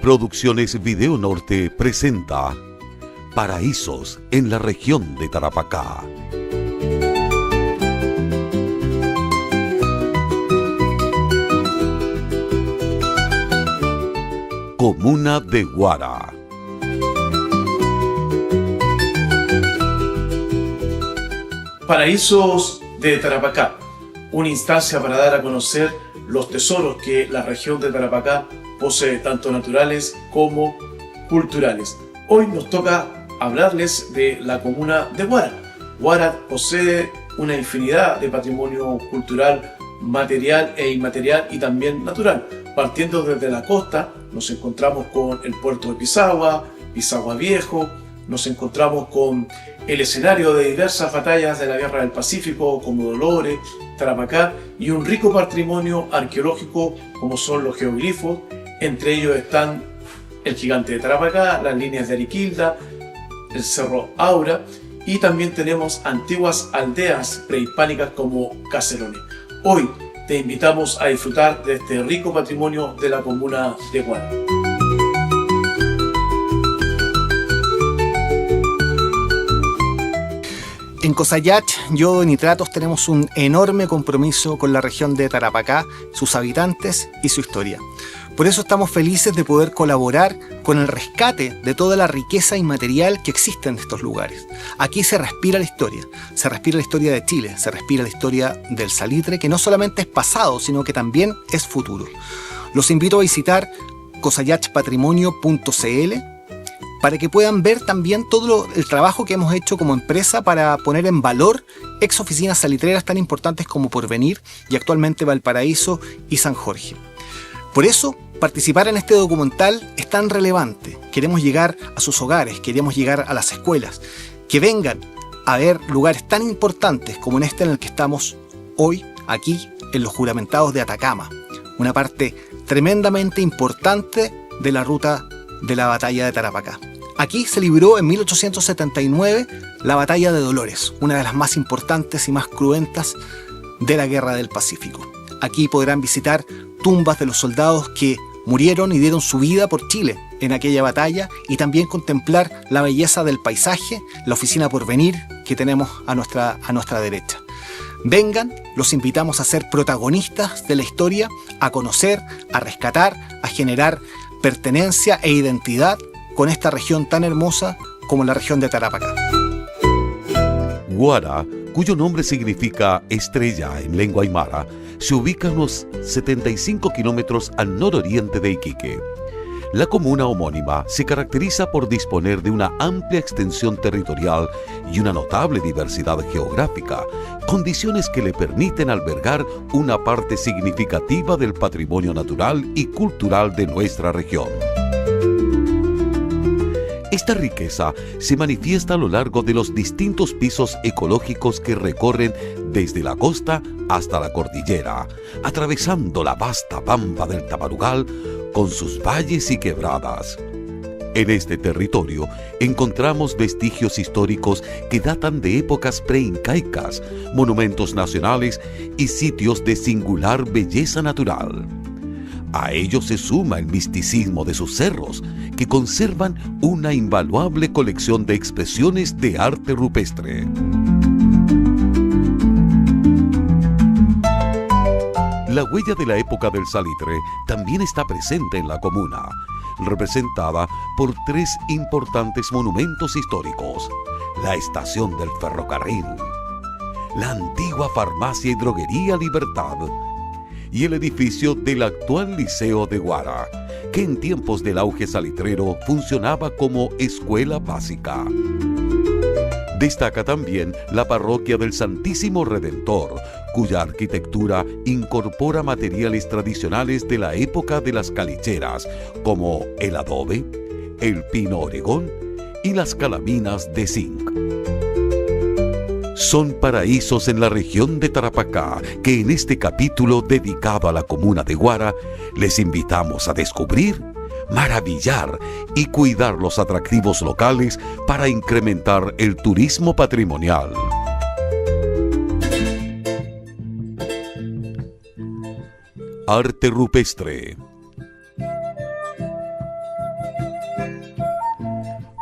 Producciones Video Norte presenta Paraísos en la región de Tarapacá. Comuna de Guara. Paraísos de Tarapacá, una instancia para dar a conocer los tesoros que la región de Tarapacá posee, tanto naturales como culturales. Hoy nos toca hablarles de la comuna de Guara. Guara posee una infinidad de patrimonio cultural, material e inmaterial y también natural. Partiendo desde la costa, nos encontramos con el puerto de Pisagua, Pisagua Viejo, nos encontramos con el escenario de diversas batallas de la Guerra del Pacífico, como Dolores, Tarapacá, y un rico patrimonio arqueológico como son los geoglifos. Entre ellos están el gigante de Tarapacá, las líneas de Ariquilda, el cerro Aura, y también tenemos antiguas aldeas prehispánicas como Caserones. Hoy te invitamos a disfrutar de este rico patrimonio de la comuna de Guara. En Cosayach, Yodo y Nitratos tenemos un enorme compromiso con la región de Tarapacá, sus habitantes y su historia. Por eso estamos felices de poder colaborar con el rescate de toda la riqueza inmaterial que existe en estos lugares. Aquí se respira la historia de Chile, se respira la historia del salitre, que no solamente es pasado, sino que también es futuro. Los invito a visitar cosayachpatrimonio.cl para que puedan ver también todo el trabajo que hemos hecho como empresa para poner en valor ex oficinas salitreras tan importantes como Porvenir y actualmente Valparaíso y San Jorge. Por eso, participar en este documental es tan relevante. Queremos llegar a sus hogares, queremos llegar a las escuelas, que vengan a ver lugares tan importantes como en este en el que estamos hoy, aquí, en los juramentados de Atacama, una parte tremendamente importante de la ruta de la batalla de Tarapacá. Aquí se libró en 1879 la batalla de Dolores, una de las más importantes y más cruentas de la Guerra del Pacífico. Aquí podrán visitar tumbas de los soldados que murieron y dieron su vida por Chile en aquella batalla y también contemplar la belleza del paisaje, la oficina Porvenir que tenemos a nuestra derecha. Vengan, los invitamos a ser protagonistas de la historia, a conocer, a rescatar, a generar pertenencia e identidad con esta región tan hermosa como la región de Tarapacá. Guara, cuyo nombre significa estrella en lengua aymara, se ubica a unos 75 kilómetros al nororiente de Iquique. La comuna homónima se caracteriza por disponer de una amplia extensión territorial y una notable diversidad geográfica, condiciones que le permiten albergar una parte significativa del patrimonio natural y cultural de nuestra región. Esta riqueza se manifiesta a lo largo de los distintos pisos ecológicos que recorren desde la costa hasta la cordillera, atravesando la vasta pampa del Tamarugal con sus valles y quebradas. En este territorio encontramos vestigios históricos que datan de épocas preincaicas, monumentos nacionales y sitios de singular belleza natural. A ello se suma el misticismo de sus cerros, que conservan una invaluable colección de expresiones de arte rupestre. La huella de la época del salitre también está presente en la comuna, representada por tres importantes monumentos históricos: la estación del ferrocarril, la antigua farmacia y droguería Libertad y el edificio del actual Liceo de Guara, que en tiempos del auge salitrero funcionaba como escuela básica. Destaca también la parroquia del Santísimo Redentor, cuya arquitectura incorpora materiales tradicionales de la época de las calicheras, como el adobe, el pino oregón y las calaminas de zinc. Son paraísos en la región de Tarapacá que en este capítulo dedicado a la comuna de Guara les invitamos a descubrir, maravillar y cuidar los atractivos locales para incrementar el turismo patrimonial. Arte rupestre.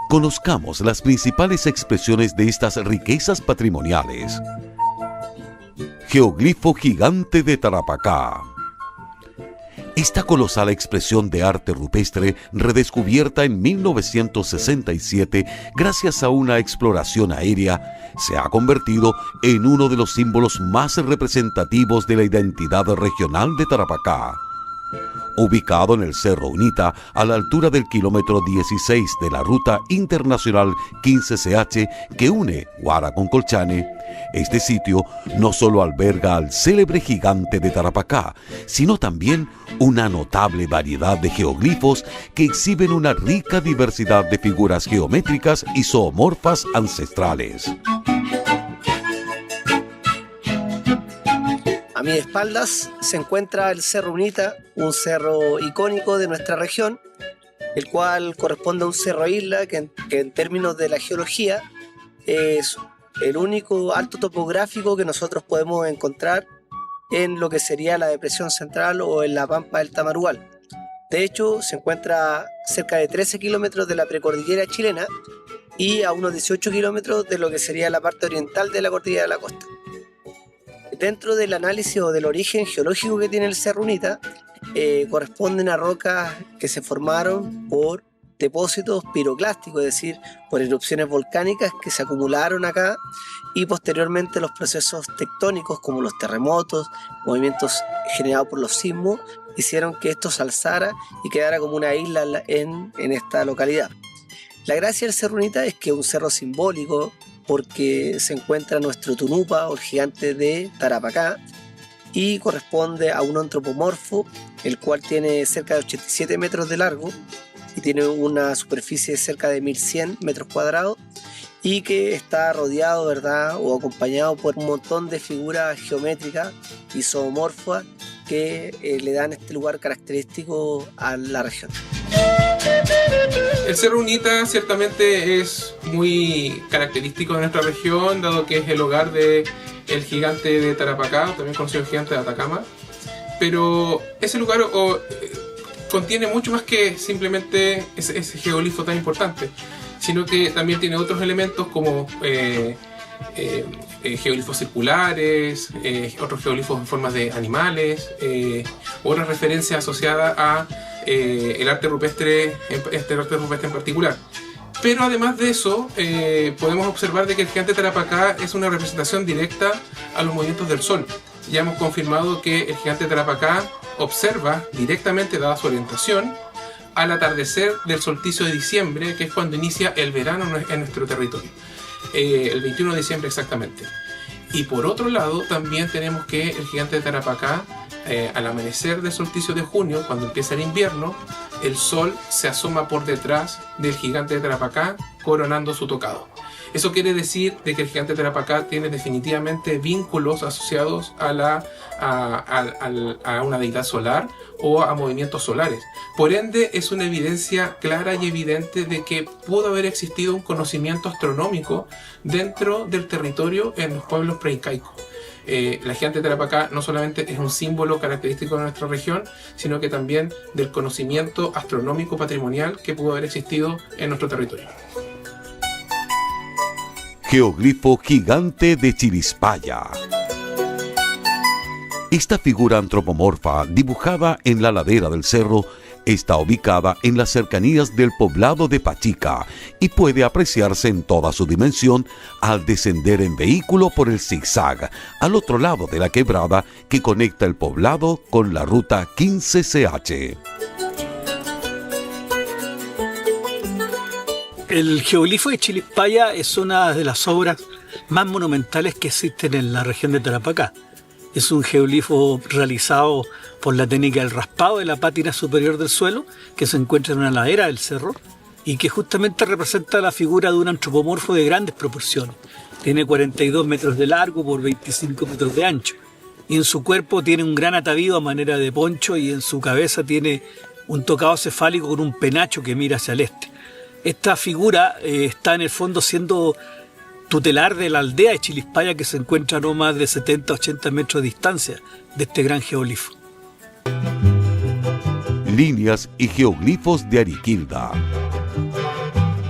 Conozcamos las principales expresiones de estas riquezas patrimoniales. Geoglifo gigante de Tarapacá. Esta colosal expresión de arte rupestre, redescubierta en 1967 gracias a una exploración aérea, se ha convertido en uno de los símbolos más representativos de la identidad regional de Tarapacá. Ubicado en el Cerro Unita, a la altura del kilómetro 16 de la ruta internacional 15CH que une Huara con Colchane, este sitio no solo alberga al célebre gigante de Tarapacá, sino también una notable variedad de geoglifos que exhiben una rica diversidad de figuras geométricas y zoomorfas ancestrales. A mis espaldas se encuentra el Cerro Unita, un cerro icónico de nuestra región, el cual corresponde a un cerro isla que en términos de la geología es el único alto topográfico que nosotros podemos encontrar en lo que sería la depresión central o en la pampa del Tamarugal. De hecho, se encuentra cerca de 13 kilómetros de la precordillera chilena y a unos 18 kilómetros de lo que sería la parte oriental de la cordillera de la costa. Dentro del análisis o del origen geológico que tiene el Cerro Unita, corresponden a rocas que se formaron por depósitos piroclásticos, es decir, por erupciones volcánicas que se acumularon acá, y posteriormente los procesos tectónicos como los terremotos, movimientos generados por los sismos, hicieron que esto se alzara y quedara como una isla en esta localidad. La gracia del Cerro Unita es que es un cerro simbólico porque se encuentra nuestro Tunupa, o el gigante de Tarapacá, y corresponde a un antropomorfo, el cual tiene cerca de 87 metros de largo y tiene una superficie de cerca de 1100 metros cuadrados y que está rodeado, ¿verdad?, o acompañado por un montón de figuras geométricas y zoomorfas que le dan este lugar característico a la región. El Cerro Unita ciertamente es muy característico de nuestra región, dado que es el hogar del gigante de Tarapacá, también conocido gigante de Atacama, pero ese lugar contiene mucho más que simplemente ese geoglifo tan importante, sino que también tiene otros elementos como geoglifos circulares, otros geoglifos en formas de animales, otras referencias asociadas a el arte rupestre en particular. Pero además de eso, podemos observar de que el gigante Tarapacá es una representación directa a los movimientos del Sol. Ya hemos confirmado que el gigante Tarapacá observa directamente, dada su orientación, al atardecer del solsticio de diciembre, que es cuando inicia el verano en nuestro territorio. El 21 de diciembre exactamente. Y por otro lado, también tenemos que el gigante de Tarapacá, al amanecer del solsticio de junio, cuando empieza el invierno, el sol se asoma por detrás del gigante de Tarapacá, coronando su tocado. Eso quiere decir de que el gigante de Tarapacá tiene definitivamente vínculos asociados a una deidad solar o a movimientos solares. Por ende, es una evidencia clara y evidente de que pudo haber existido un conocimiento astronómico dentro del territorio en los pueblos preincaicos. La gigante de Tarapacá no solamente es un símbolo característico de nuestra región, sino que también del conocimiento astronómico patrimonial que pudo haber existido en nuestro territorio. Geoglifo gigante de Chilispaya. Esta figura antropomorfa dibujada en la ladera del cerro está ubicada en las cercanías del poblado de Pachica y puede apreciarse en toda su dimensión al descender en vehículo por el zigzag al otro lado de la quebrada que conecta el poblado con la ruta 15CH. El geoglifo de Chilispaya es una de las obras más monumentales que existen en la región de Tarapacá. Es un geoglifo realizado por la técnica del raspado de la pátina superior del suelo, que se encuentra en una ladera del cerro, y que justamente representa la figura de un antropomorfo de grandes proporciones. Tiene 42 metros de largo por 25 metros de ancho, y en su cuerpo tiene un gran atavío a manera de poncho, y en su cabeza tiene un tocado cefálico con un penacho que mira hacia el este. Esta figura está en el fondo siendo tutelar de la aldea de Chilispaya, que se encuentra a no más de 70-80 metros de distancia de este gran geoglifo. Líneas y geoglifos de Ariquilda.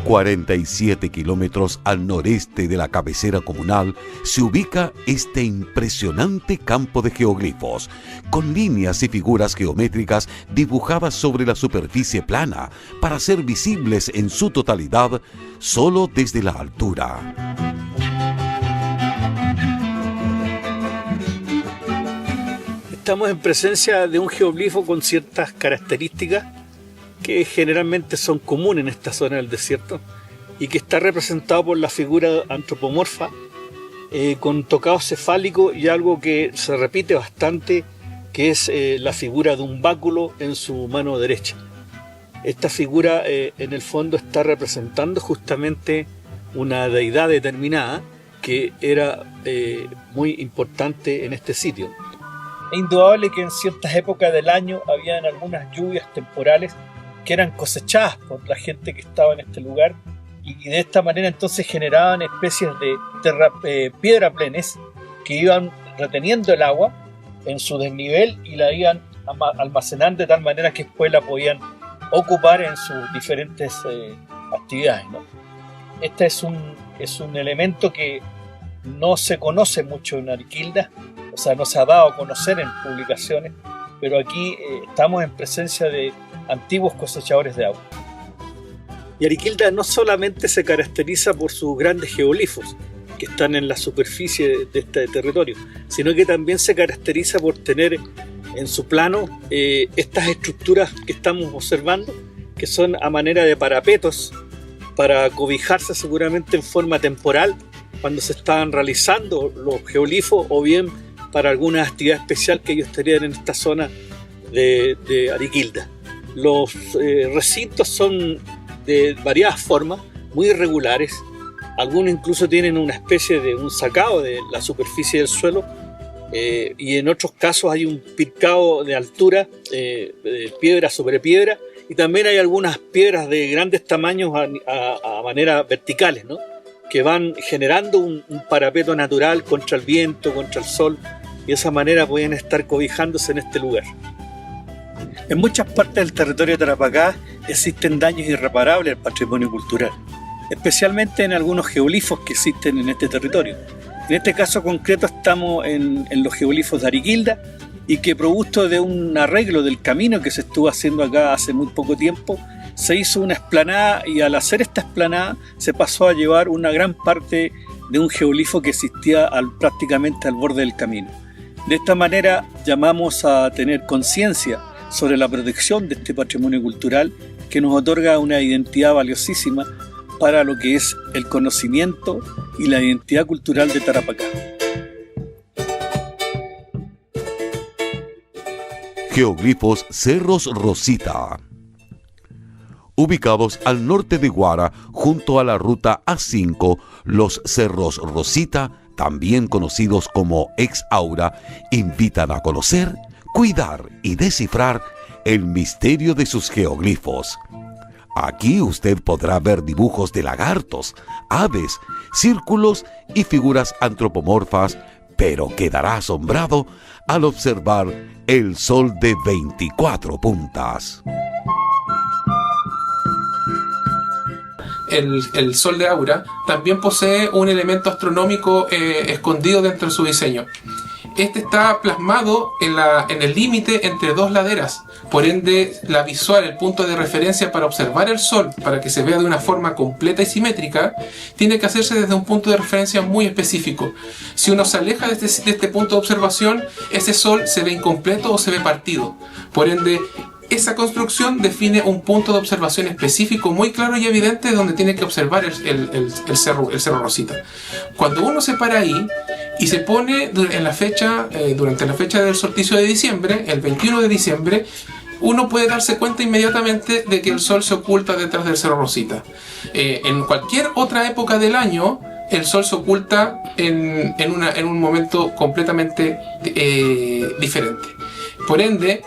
47 kilómetros al noreste de la cabecera comunal se ubica este impresionante campo de geoglifos, con líneas y figuras geométricas dibujadas sobre la superficie plana para ser visibles en su totalidad solo desde la altura. Estamos en presencia de un geoglifo con ciertas características que generalmente son comunes en esta zona del desierto y que está representado por la figura antropomorfa con tocado cefálico y algo que se repite bastante, que es la figura de un báculo en su mano derecha. Esta figura en el fondo está representando justamente una deidad determinada que era muy importante en este sitio. Es indudable que en ciertas épocas del año habían algunas lluvias temporales que eran cosechadas por la gente que estaba en este lugar y de esta manera entonces generaban especies de piedraplenes que iban reteniendo el agua en su desnivel y la iban almacenando de tal manera que después la podían ocupar en sus diferentes actividades, ¿no? Este es un elemento que no se conoce mucho en Ariquilda, o sea, no se ha dado a conocer en publicaciones, pero aquí estamos en presencia de antiguos cosechadores de agua. Y Ariquilda no solamente se caracteriza por sus grandes geoglifos que están en la superficie de este territorio, sino que también se caracteriza por tener en su plano estas estructuras que estamos observando, que son a manera de parapetos para cobijarse seguramente en forma temporal cuando se estaban realizando los geoglifos o bien para alguna actividad especial que ellos tenían en esta zona de Ariquilda. Los recintos son de variadas formas, muy irregulares. Algunos incluso tienen una especie de un sacado de la superficie del suelo y en otros casos hay un picado de altura, de piedra sobre piedra, y también hay algunas piedras de grandes tamaños a manera verticales, ¿no?, que van generando un parapeto natural contra el viento, contra el sol, y de esa manera pueden estar cobijándose en este lugar. En muchas partes del territorio de Tarapacá existen daños irreparables al patrimonio cultural, especialmente en algunos geoglifos que existen en este territorio. En este caso concreto estamos en los geoglifos de Ariquilda y que, producto de un arreglo del camino que se estuvo haciendo acá hace muy poco tiempo, se hizo una explanada, y al hacer esta explanada se pasó a llevar una gran parte de un geoglifo que existía prácticamente al borde del camino. De esta manera llamamos a tener conciencia sobre la protección de este patrimonio cultural que nos otorga una identidad valiosísima para lo que es el conocimiento y la identidad cultural de Tarapacá. Geoglifos Cerros Rosita. Ubicados al norte de Guara, junto a la ruta A5, los Cerros Rosita, también conocidos como Ex Aura, invitan a conocer, cuidar y descifrar el misterio de sus geoglifos. Aquí usted podrá ver dibujos de lagartos, aves, círculos y figuras antropomorfas, pero quedará asombrado al observar el sol de 24 puntas. El sol de Aura también posee un elemento astronómico escondido dentro de su diseño. Este está plasmado en el límite entre dos laderas. Por ende, la visual, el punto de referencia para observar el sol, para que se vea de una forma completa y simétrica, tiene que hacerse desde un punto de referencia muy específico. Si uno se aleja de este punto de observación, ese sol se ve incompleto o se ve partido. Por ende, esa construcción define un punto de observación específico muy claro y evidente donde tiene que observar el cerro Rosita. Cuando uno se para ahí y se pone durante la fecha del solsticio de diciembre, el 21 de diciembre, uno puede darse cuenta inmediatamente de que el sol se oculta detrás del Cerro Rosita. En cualquier otra época del año, el sol se oculta en un momento completamente diferente. Por ende,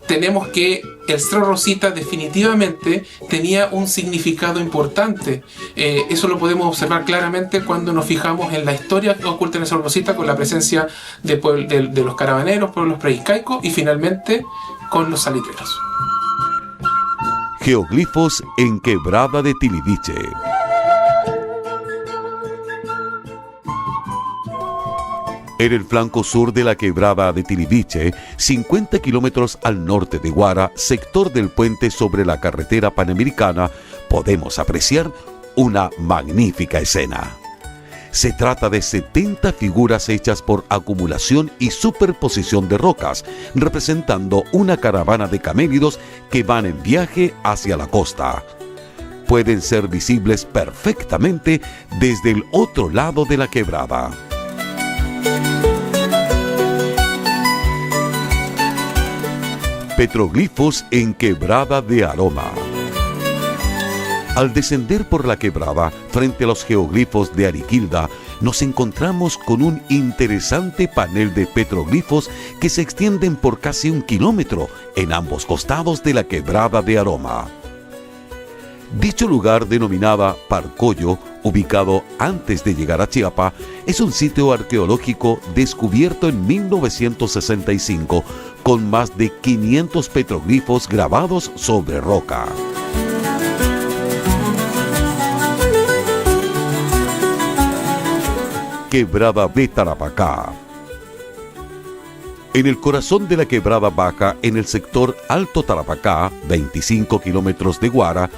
tenemos que el Cerro Rosita definitivamente tenía un significado importante. Eso lo podemos observar claramente cuando nos fijamos en la historia que oculta en el Cerro Rosita, con la presencia de los caravaneros, pueblos prehiscaicos, y finalmente con los salitreros. Geoglifos en Quebrada de Tiliviche. En el flanco sur de la Quebrada de Tiliviche, 50 kilómetros al norte de Guara, sector del puente sobre la carretera panamericana, podemos apreciar una magnífica escena. Se trata de 70 figuras hechas por acumulación y superposición de rocas, representando una caravana de camélidos que van en viaje hacia la costa. Pueden ser visibles perfectamente desde el otro lado de la quebrada. Petroglifos en Quebrada de Aroma. Al descender por la quebrada, frente a los geoglifos de Ariquilda, nos encontramos con un interesante panel de petroglifos que se extienden por casi 1 kilómetro en ambos costados de la Quebrada de Aroma. Dicho lugar, denominada Parcollo, ubicado antes de llegar a Chiapa, es un sitio arqueológico descubierto en 1965 con más de 500 petroglifos grabados sobre roca. Quebrada de Tarapacá. En el corazón de la Quebrada Baja, en el sector Alto Tarapacá, 25 kilómetros de Guara,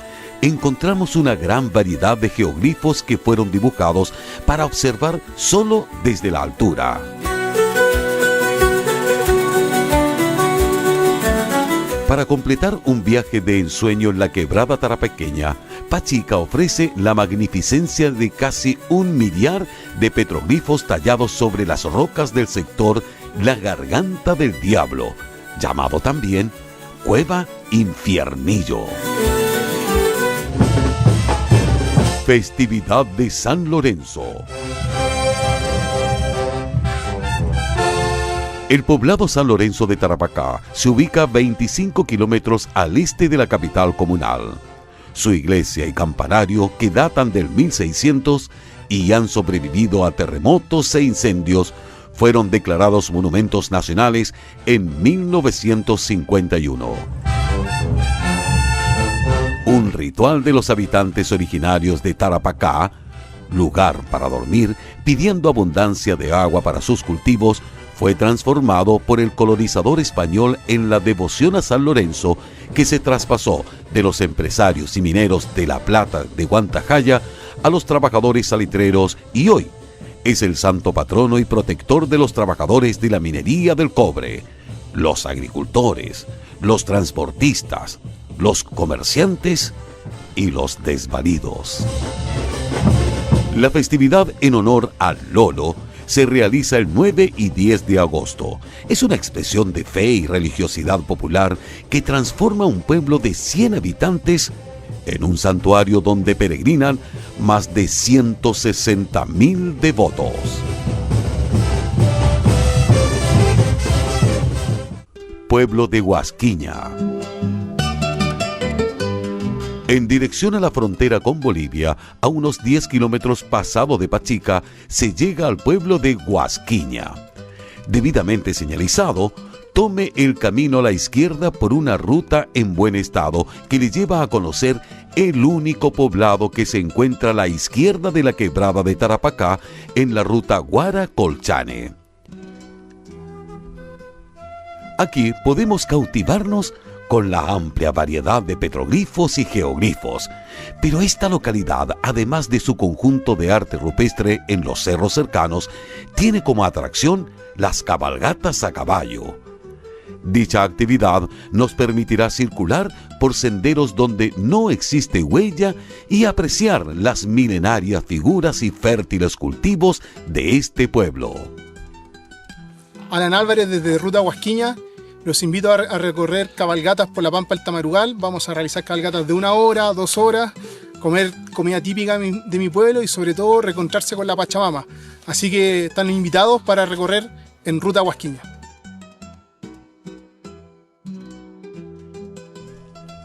encontramos una gran variedad de geoglifos que fueron dibujados para observar solo desde la altura. Para completar un viaje de ensueño en la Quebrada Tarapaqueña, Pachica ofrece la magnificencia de casi 1 millar de petroglifos tallados sobre las rocas del sector La Garganta del Diablo, llamado también Cueva Infiernillo. Festividad de San Lorenzo. El poblado San Lorenzo de Tarapacá se ubica 25 kilómetros al este de la capital comunal. Su iglesia y campanario, que datan del 1600 y han sobrevivido a terremotos e incendios, fueron declarados monumentos nacionales en 1951. Un ritual de los habitantes originarios de Tarapacá, lugar para dormir, pidiendo abundancia de agua para sus cultivos, fue transformado por el colonizador español en la devoción a San Lorenzo, que se traspasó de los empresarios y mineros de La Plata de Guantajaya a los trabajadores salitreros, y hoy es el santo patrono y protector de los trabajadores de la minería del cobre, los agricultores, los transportistas, los comerciantes y los desvalidos. La festividad en honor al Lolo se realiza el 9 y 10 de agosto. Es una expresión de fe y religiosidad popular que transforma un pueblo de 100 habitantes en un santuario donde peregrinan más de 160.000 devotos. Pueblo de Huasquiña. En dirección a la frontera con Bolivia, a unos 10 kilómetros pasado de Pachica, se llega al pueblo de Huasquiña. Debidamente señalizado, tome el camino a la izquierda por una ruta en buen estado que le lleva a conocer el único poblado que se encuentra a la izquierda de la Quebrada de Tarapacá en la ruta Guara-Colchane. Aquí podemos cautivarnos con la amplia variedad de petroglifos y geoglifos, pero esta localidad, además de su conjunto de arte rupestre en los cerros cercanos, tiene como atracción las cabalgatas a caballo. Dicha actividad nos permitirá circular por senderos donde no existe huella y apreciar las milenarias figuras y fértiles cultivos de este pueblo. Alan Álvarez desde Ruta Huasquiña. Los invito a recorrer cabalgatas por la Pampa del Tamarugal. Vamos a realizar cabalgatas de 1 hora, 2 horas, comer comida típica de mi pueblo y sobre todo reencontrarse con la Pachamama. Así que están invitados para recorrer en Ruta Huasquiña.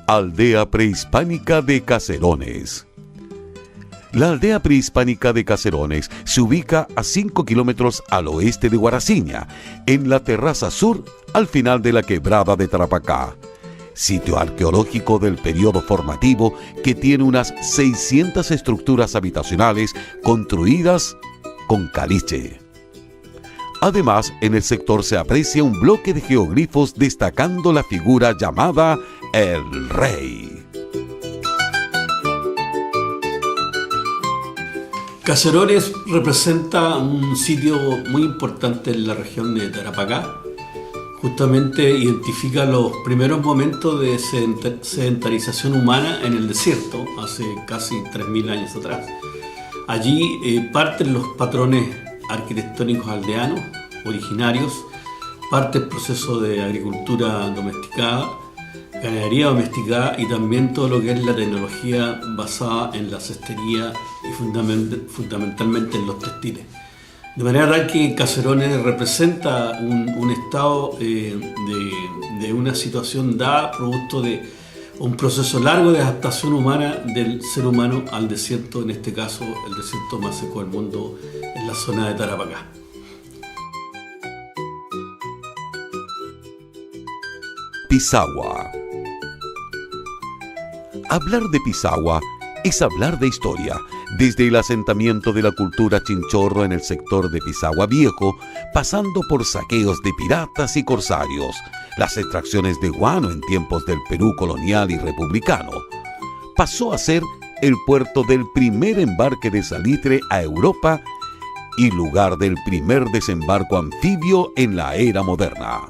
Aldea prehispánica de Caserones. La aldea prehispánica de Caserones se ubica a 5 kilómetros al oeste de Guaraciña, en la terraza sur, al final de la Quebrada de Tarapacá. sitio arqueológico del periodo formativo que tiene unas 600 estructuras habitacionales construidas con caliche. Además, en el sector se aprecia un bloque de geoglifos destacando la figura llamada el Rey. Caserones representa un sitio muy importante en la región de Tarapacá. Justamente identifica los primeros momentos de sedentarización humana en el desierto, hace casi 3.000 años atrás. Allí parten los patrones arquitectónicos aldeanos originarios, parte el proceso de agricultura domesticada, ganadería domesticada y también todo lo que es la tecnología basada en la cestería y fundamentalmente en los textiles. De manera tal que Caserones representa un estado de una situación dada, producto de un proceso largo de adaptación humana del ser humano al desierto, en este caso el desierto más seco del mundo en la zona de Tarapacá. Pisagua. Hablar de Pisagua es hablar de historia, desde el asentamiento de la cultura chinchorro en el sector de Pisagua Viejo, pasando por saqueos de piratas y corsarios, las extracciones de guano en tiempos del Perú colonial y republicano. Pasó a ser el puerto del primer embarque de salitre a Europa y lugar del primer desembarco anfibio en la era moderna.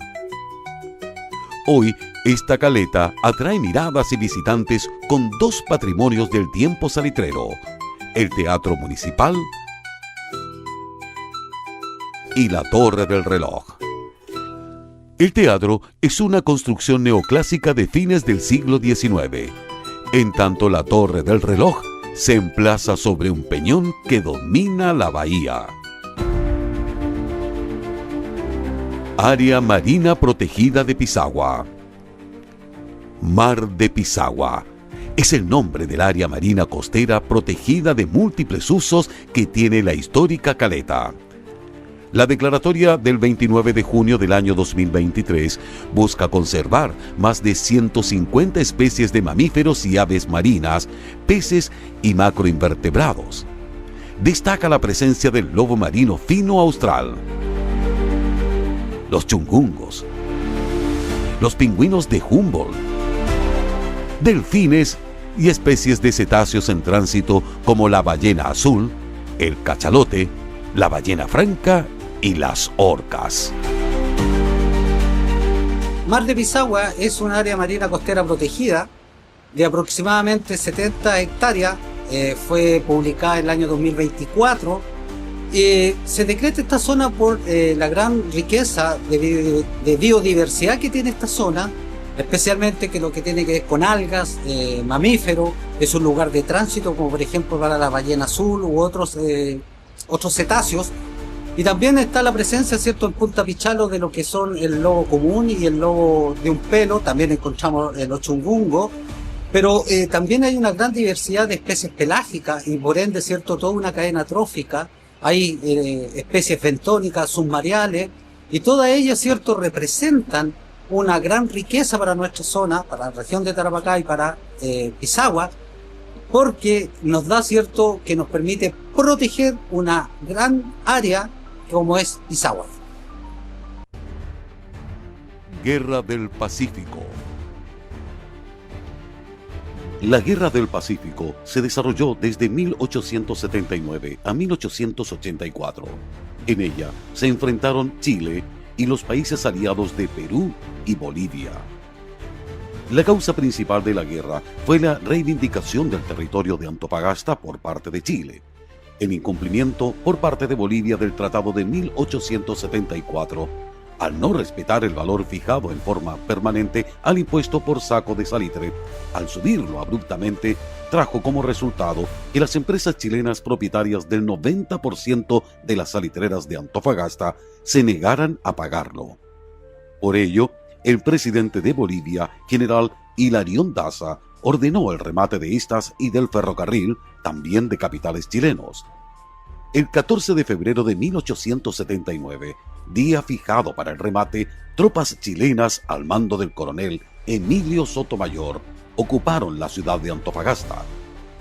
Hoy, esta caleta atrae miradas y visitantes con dos patrimonios del tiempo salitrero: el Teatro Municipal y la Torre del Reloj. El teatro es una construcción neoclásica de fines del siglo XIX, en tanto la Torre del Reloj se emplaza sobre un peñón que domina la bahía. Área Marina Protegida de Pisagua. Mar de Pisagua es el nombre del área marina costera protegida de múltiples usos que tiene la histórica caleta. La declaratoria del 29 de junio del año 2023 busca conservar más de 150 especies de mamíferos y aves marinas, peces y macroinvertebrados. Destaca la presencia del lobo marino fino austral, los chungungos, los pingüinos de Humboldt, delfines y especies de cetáceos en tránsito como la ballena azul, el cachalote, la ballena franca y las orcas. Mar de Pisagua es un área marina costera protegida de aproximadamente 70 hectáreas. Fue publicada en el año 2024. Se decreta esta zona por la gran riqueza de biodiversidad que tiene esta zona, especialmente que lo que tiene que ver con algas, mamíferos. Es un lugar de tránsito, como por ejemplo para la ballena azul u otros cetáceos. Y también está la presencia, ¿cierto?, en Punta Pichala de lo que son el lobo común y el lobo de un pelo. También encontramos los chungungos, pero también hay una gran diversidad de especies pelágicas y por ende, ¿cierto?, toda una cadena trófica. Hay especies bentónicas, submareales, y todas ellas, ¿cierto?, representan una gran riqueza para nuestra zona, para la región de Tarapacá y para Pisagua, porque nos da, ¿cierto?, que nos permite proteger una gran área como es Pisagua. Guerra del Pacífico. La Guerra del Pacífico se desarrolló desde 1879 a 1884. En ella se enfrentaron Chile y los países aliados de Perú y Bolivia. La causa principal de la guerra fue la reivindicación del territorio de Antofagasta por parte de Chile, el incumplimiento por parte de Bolivia del Tratado de 1874, al no respetar el valor fijado en forma permanente al impuesto por saco de salitre. Al subirlo abruptamente, trajo como resultado que las empresas chilenas propietarias del 90% de las salitreras de Antofagasta se negaran a pagarlo. Por ello, el presidente de Bolivia, general Hilarión Daza, ordenó el remate de estas y del ferrocarril, también de capitales chilenos. El 14 de febrero de 1879, día fijado para el remate, tropas chilenas al mando del coronel Emilio Sotomayor ocuparon la ciudad de Antofagasta.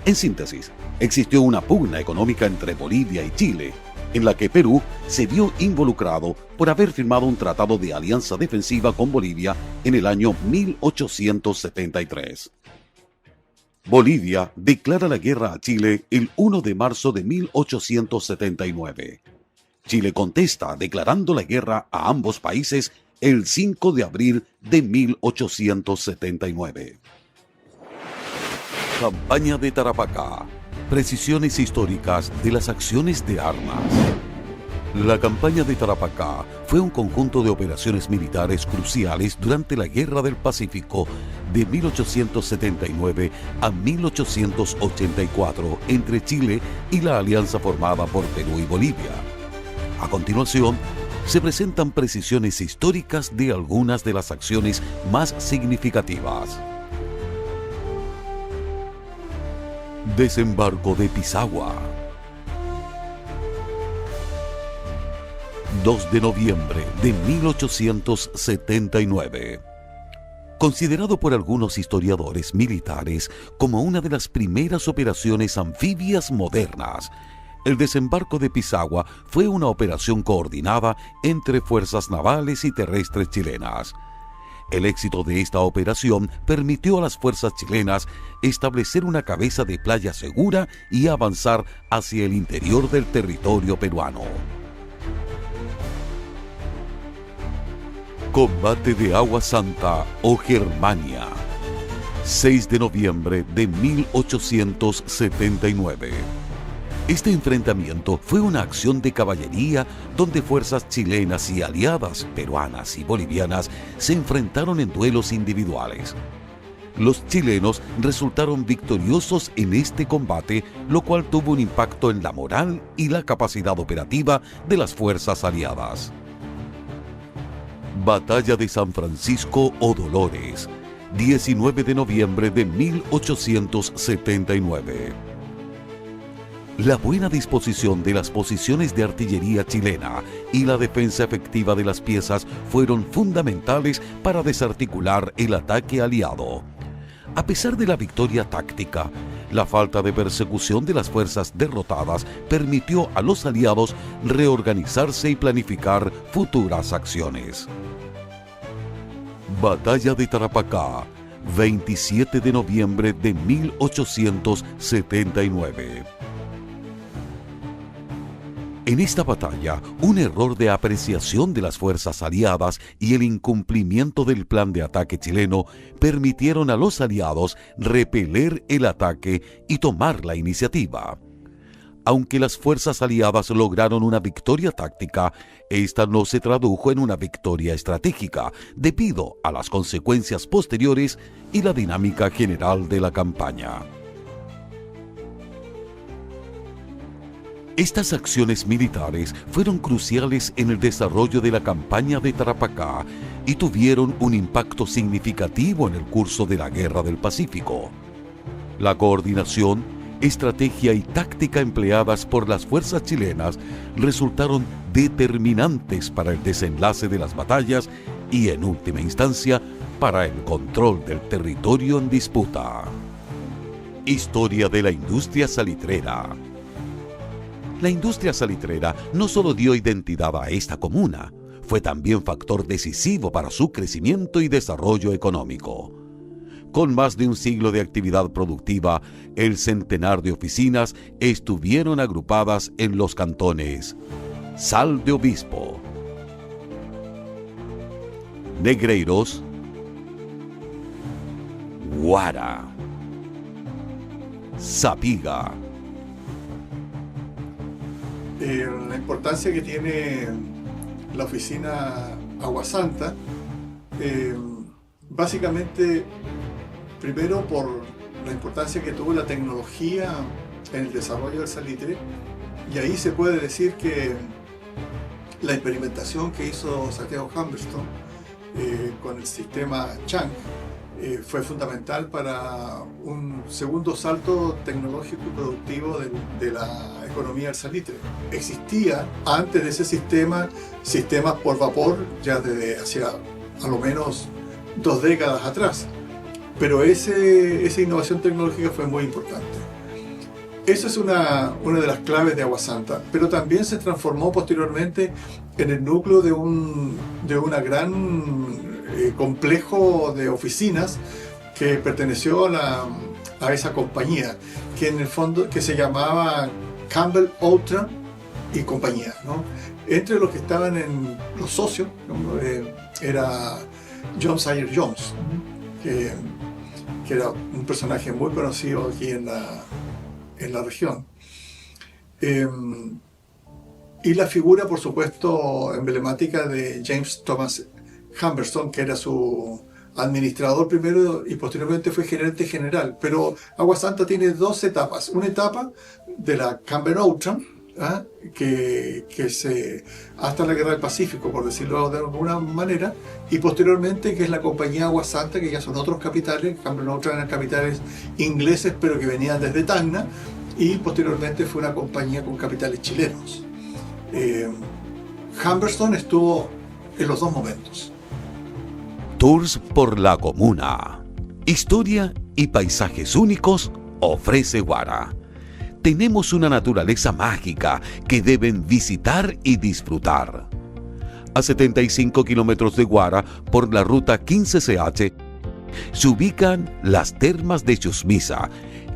En síntesis, existió una pugna económica entre Bolivia y Chile, en la que Perú se vio involucrado por haber firmado un tratado de alianza defensiva con Bolivia en el año 1873. Bolivia declara la guerra a Chile el 1 de marzo de 1879. Chile contesta declarando la guerra a ambos países el 5 de abril de 1879. Campaña de Tarapacá. Precisiones históricas de las acciones de armas. La campaña de Tarapacá fue un conjunto de operaciones militares cruciales durante la Guerra del Pacífico de 1879 a 1884 entre Chile y la alianza formada por Perú y Bolivia. A continuación, se presentan precisiones históricas de algunas de las acciones más significativas. Desembarco de Pisagua. 2 de noviembre de 1879. Considerado por algunos historiadores militares como una de las primeras operaciones anfibias modernas, el desembarco de Pisagua fue una operación coordinada entre fuerzas navales y terrestres chilenas. El éxito de esta operación permitió a las fuerzas chilenas establecer una cabeza de playa segura y avanzar hacia el interior del territorio peruano. Combate de Agua Santa o Germania. 6 de noviembre de 1879. Este enfrentamiento fue una acción de caballería donde fuerzas chilenas y aliadas, peruanas y bolivianas, se enfrentaron en duelos individuales. Los chilenos resultaron victoriosos en este combate, lo cual tuvo un impacto en la moral y la capacidad operativa de las fuerzas aliadas. Batalla de San Francisco o Dolores, 19 de noviembre de 1879. La buena disposición de las posiciones de artillería chilena y la defensa efectiva de las piezas fueron fundamentales para desarticular el ataque aliado. A pesar de la victoria táctica, la falta de persecución de las fuerzas derrotadas permitió a los aliados reorganizarse y planificar futuras acciones. Batalla de Tarapacá, 27 de noviembre de 1879. En esta batalla, un error de apreciación de las fuerzas aliadas y el incumplimiento del plan de ataque chileno permitieron a los aliados repeler el ataque y tomar la iniciativa. Aunque las fuerzas aliadas lograron una victoria táctica, esta no se tradujo en una victoria estratégica debido a las consecuencias posteriores y la dinámica general de la campaña. Estas acciones militares fueron cruciales en el desarrollo de la campaña de Tarapacá y tuvieron un impacto significativo en el curso de la Guerra del Pacífico. La coordinación, estrategia y táctica empleadas por las fuerzas chilenas resultaron determinantes para el desenlace de las batallas y, en última instancia, para el control del territorio en disputa. Historia de la industria salitrera. La industria salitrera no solo dio identidad a esta comuna, fue también factor decisivo para su crecimiento y desarrollo económico. Con más de un siglo de actividad productiva, el centenar de oficinas estuvieron agrupadas en los cantones Sal de Obispo, Negreiros, Huara, Sapiga. La importancia que tiene la oficina Agua Santa, básicamente, primero por la importancia que tuvo la tecnología en el desarrollo del salitre, y ahí se puede decir que la experimentación que hizo Santiago Humberstone con el sistema Chang fue fundamental para un segundo salto tecnológico y productivo de la economía del salitre. Existía antes de ese sistema, sistemas por vapor ya desde hacia a lo menos 2 décadas atrás. Pero esa innovación tecnológica fue muy importante. Esa es una de las claves de Agua Santa, pero también se transformó posteriormente en el núcleo de un gran complejo de oficinas que perteneció a esa compañía, que en el fondo que se llamaba Campbell Outram y compañía, ¿no? Entre los que estaban en los socios, ¿no? Era John Sayer Jones, que era un personaje muy conocido aquí en la región. Y la figura, por supuesto, emblemática de James Thomas Humberstone, que era su administrador primero y posteriormente fue gerente general. Pero Agua Santa tiene 2 etapas. Una etapa de la Campbell Outram, que hasta la Guerra del Pacífico, por decirlo de alguna manera, y posteriormente que es la compañía Agua Santa, que ya son otros capitales. Campbell Outram eran capitales ingleses, pero que venían desde Tacna, y posteriormente fue una compañía con capitales chilenos. Humberstone estuvo en los 2 momentos. Tours por la comuna. Historia y paisajes únicos ofrece Guara. Tenemos una naturaleza mágica que deben visitar y disfrutar. A 75 kilómetros de Guara, por la ruta 15CH, se ubican las termas de Chusmisa,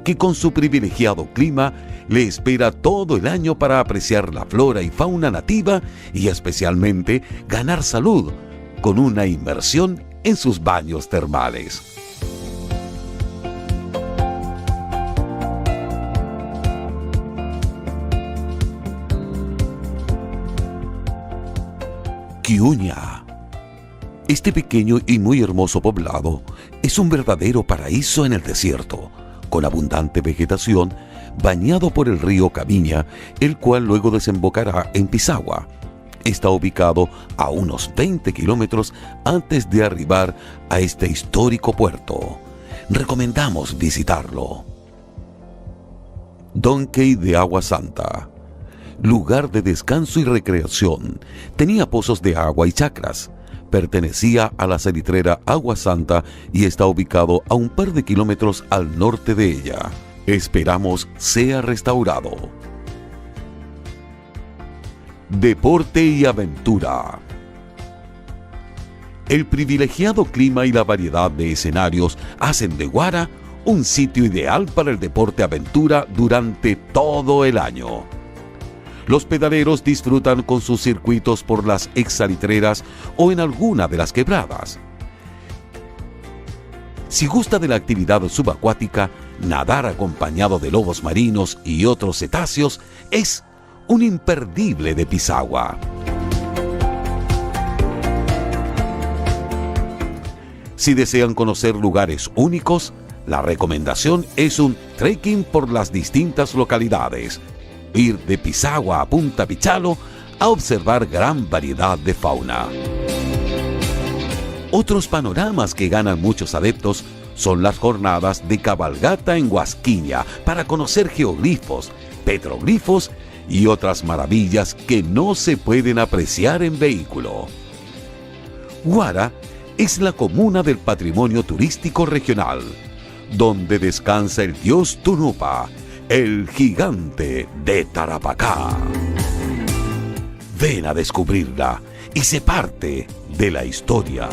que con su privilegiado clima le espera todo el año para apreciar la flora y fauna nativa y especialmente ganar salud con una inmersión en sus baños termales. Quiuña. Este pequeño y muy hermoso poblado es un verdadero paraíso en el desierto, con abundante vegetación, bañado por el río Camiña, el cual luego desembocará en Pisagua. Está ubicado a unos 20 kilómetros antes de arribar a este histórico puerto. Recomendamos visitarlo. Donkey de Agua Santa. Lugar de descanso y recreación. Tenía pozos de agua y chacras. Pertenecía a la salitrera Agua Santa y está ubicado a un par de kilómetros al norte de ella. Esperamos sea restaurado. Deporte y aventura. El privilegiado clima y la variedad de escenarios hacen de Guara un sitio ideal para el deporte-aventura durante todo el año. Los pedaleros disfrutan con sus circuitos por las exsalitreras o en alguna de las quebradas. Si gusta de la actividad subacuática, nadar acompañado de lobos marinos y otros cetáceos es un imperdible de Pisagua. Si desean conocer lugares únicos, la recomendación es un trekking por las distintas localidades. Ir de Pisagua a Punta Pichalo a observar gran variedad de fauna. Otros panoramas que ganan muchos adeptos son las jornadas de cabalgata en Huasquiña para conocer geoglifos, petroglifos y otras maravillas que no se pueden apreciar en vehículo. Guara es la comuna del patrimonio turístico regional, donde descansa el dios Tunupa, el gigante de Tarapacá. Ven a descubrirla y sé parte de la historia.